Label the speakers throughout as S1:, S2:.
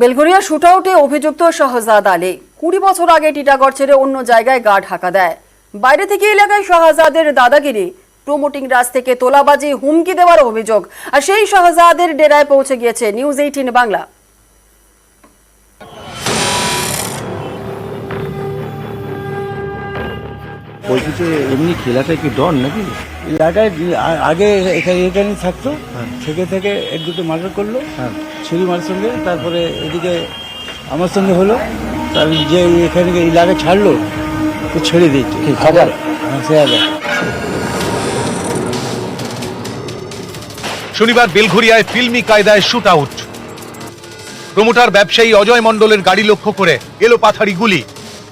S1: বেলঘরিয়া শুটআউটে অভিযুক্ত শাহজাদ আলী 20 বছর আগে টিটাগড় ছেড়ে অন্য জায়গায় গা ঢাকা দেয়। বাইরে থেকে এলাকায় শাহজাদের দাদাগিরি, প্রমোটিং রাজ থেকে তোলাবাজি, হুমকি দেওয়ার অভিযোগ। আর সেই শাহজাদের ডেরায় পৌঁছে গিয়েছে নিউজ 18 বাংলা।
S2: বলছি যে এমনি খেলাটা কি ডন নাকি?
S3: এলাকায় আগে এখানে থাকতো, থেকে এক দুটো মার্ডার করলো, ছুরি মার সঙ্গে, তারপরে এদিকে আমার সঙ্গে হলো, তার যে এখানে এলাকায় ছাড়লো তো ছেড়ে দিয়েছে খবর।
S4: শনিবার বেলঘরিয়ায় ফিল্মি কায়দায় শুট আউট। প্রমোটার ব্যবসায়ী অজয় মণ্ডলের গাড়ি লক্ষ্য করে এলো পাথারি গুলি।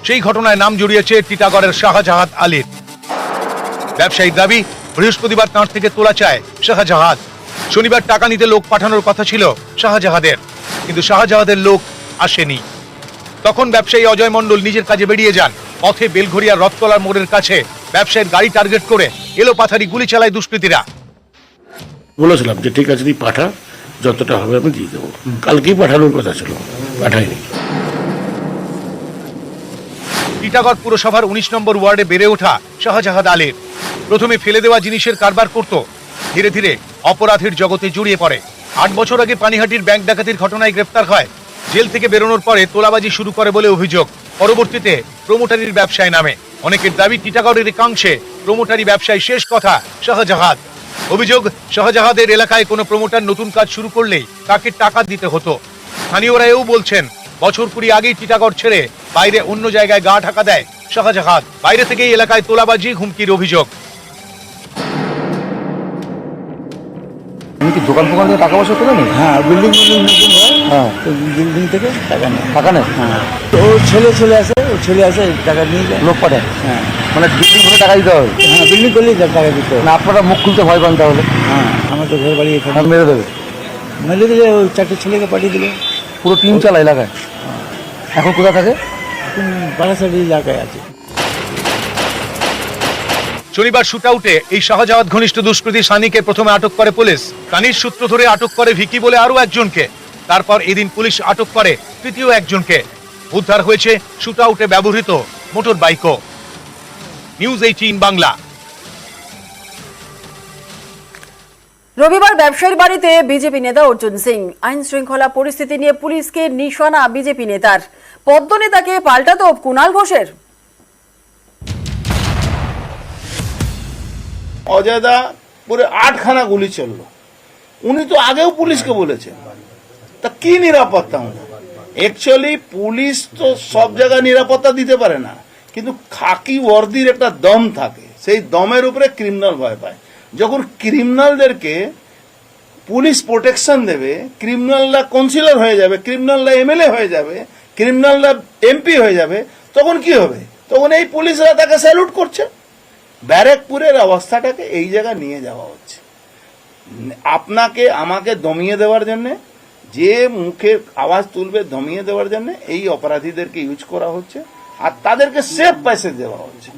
S4: সেই ঘটনায় নাম জড়িয়েছে টিটাগড়ের শাহজাহাদ আলীর। ব্যবসায়ীর দাবি, বৃহস্পতিবার তাঁর থেকে তোলা চায় শাহজাহাদ। শনিবার টাকা নিতে লোক পাঠানোর কথা ছিল শাহজাহাদের, কিন্তু শাহজাহাদের লোক আসেনি। তখন ব্যবসায়ী অজয় মণ্ডল নিজের কাজে বেরিয়ে যান। পথে বেলঘরিয়ার রথতলার মোড়ের কাছে ব্যবসায়ীর গাড়ি টার্গেট করে এলো পাথারি গুলি চালায় দুষ্কৃতীরা।
S5: বলেছিলাম যে ঠিক আছে, তুই পাঠা, যতটা হবে আমি দিয়ে দেবো। কালকেই পাঠানোর কথা ছিল, পাঠাইনি।
S4: টিটাগড় পুরসভার 19 নম্বর ওয়ার্ডে বেড়ে ওঠা শাহজাহাদ আলীর প্রথমে ফেলে দেওয়া জিনিসের কারবার করত, ধীরে ধীরে অপরাধের জগতে জড়িয়ে পড়ে। 8 বছর আগে পানিহাটির ব্যাংক ডাকাতির ঘটনায় গ্রেপ্তার হয়। জেল থেকে বেরোনোর পরে তোলাবাজি শুরু করে বলে অভিযোগ। পরবর্তীতে প্রমোটারির ব্যবসায় নামে। অনেকের দাবি, টিটাগড়ের একাংশে প্রমোটারি ব্যবসায় শেষ কথা শাহজাহাদ। অভিযোগ, শাহজাহাদের এলাকায় কোনো প্রমোটার নতুন কাজ শুরু করলেই তাকে টাকা দিতে হতো। স্থানীয়রা এও বলছেন, বছর 20 আগেই টিটাগড় ছেড়ে বাইরে অন্য জায়গায় গা ঢাকা দেয় শাহজাহাদ। বাইরে থেকেই এলাকায় তোলাবাজি, হুমকির অভিযোগ।
S2: তুমি কি দোকান ফোকান থেকে টাকা পয়সা তোলেনি?
S3: হ্যাঁ, বিল্ডিং নতুন হয়,
S2: হ্যাঁ,
S3: তো বিল্ডিং থেকে টাকা নেয়।
S2: টাকা নেই?
S3: হ্যাঁ, তো ও চলে আসে টাকা নিয়ে যায়,
S2: লোক পাঠায়?
S3: হ্যাঁ
S2: মানে বিল্ডিং করে টাকা দিতে হবে?
S3: হ্যাঁ, বিল্ডিং করলেই টাকা দিতে হবে।
S2: না আপনারা মুখ খুলতে ভয় পান তাহলে?
S3: হ্যাঁ, আমার তো ঘর বাড়ি এখানে।
S2: মেরে দেবে?
S3: মেলে দিলে ওই 4টে ছেলেকে পাঠিয়ে দিলে।
S2: পুরো টিম চালা এলাকায়? এখন কোথায় থাকে?
S3: বারাসারি এলাকায় আছে।
S4: শনিবার শুটআউটে এই শাহজাহাদ ঘনিষ্ঠ দুষ্কৃতী সানিকে প্রথমে আটক করে পুলিশ। সানির সূত্র ধরে আটক করে ভিকি বলে আরো একজনকে। তারপর এদিন পুলিশ আটক করে তৃতীয় একজনকে। উদ্ধার হয়েছে শুটআউটে ব্যবহৃত মোটর বাইকও। নিউজ 18 বাংলা।
S1: রবিবার ব্যবসায়ীর বাড়িতে বিজেপি নেতা অর্জুন সিং। আইন শৃঙ্খলা পরিস্থিতি নিয়ে পুলিশকে নিশানা বিজেপি নেতার। পদ্ম নেতাকে পাল্টা তোপ কুণাল ঘোষের।
S6: অজয়দা পুরো 8খানা গুলি চললো। উনি তো আগেও পুলিশকে বলেছেন, তা কি নিরাপত্তা? অ্যাকচুয়ালি পুলিশ তো সব জায়গায় নিরাপত্তা দিতে পারে না, কিন্তু খাকি ওয়ার্দির একটা দম থাকে, সেই দমের উপরে ক্রিমিনাল ভয় পায়। যখন ক্রিমিনালদেরকে পুলিশ প্রোটেকশন দেবে, ক্রিমিনালরা কাউন্সিলর হয়ে যাবে, ক্রিমিনালরা এমএলএ হয়ে যাবে, ক্রিমিনালরা এমপি হয়ে যাবে, তখন কি হবে? তখন এই পুলিশরা তাকে স্যালুট করছে। ব্যারাকপুরের অবস্থাটাকে এই জায়গায় নিয়ে যাওয়া হচ্ছে, আপনাকে আমাকে দমিয়ে দেওয়ার জন্য, যে মুখে আওয়াজ তুলবে দমিয়ে দেওয়ার জন্য এই অপরাধীদেরকে ইউজ করা হচ্ছে, আর তাদেরকে সেফ প্যাসেজ দেওয়া হচ্ছে।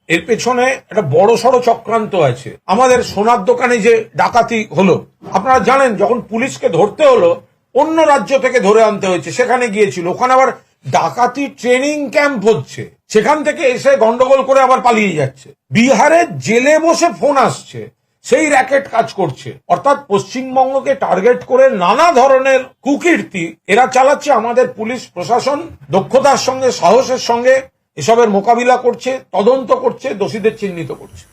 S7: এর পেছনে একটা বড় সড়ো চক্রান্ত আছে। আমাদের সোনার দোকানে যে ডাকাতি হলো, আপনারা জানেন, যখন পুলিশকে ধরতে হলো অন্য রাজ্য থেকে ধরে আনতে হয়েছে, সেখানে গিয়েছিল। ওখানে আবার ডাকাতি ট্রেনিং ক্যাম্প হচ্ছে, সেখান থেকে এসে গন্ডগোল করে আবার পালিয়ে যাচ্ছে। বিহারের জেলে বসে ফোন আসছে, সেই র্যাকেট কাজ করছে। অর্থাৎ পশ্চিমবঙ্গকে টার্গেট করে নানা ধরনের কুকীর্তি এরা চালাচ্ছে। আমাদের পুলিশ প্রশাসন দক্ষতার সঙ্গে, সাহসের সঙ্গে এসবের মোকাবিলা করছে, তদন্ত করছে, দোষীদের চিহ্নিত করছে।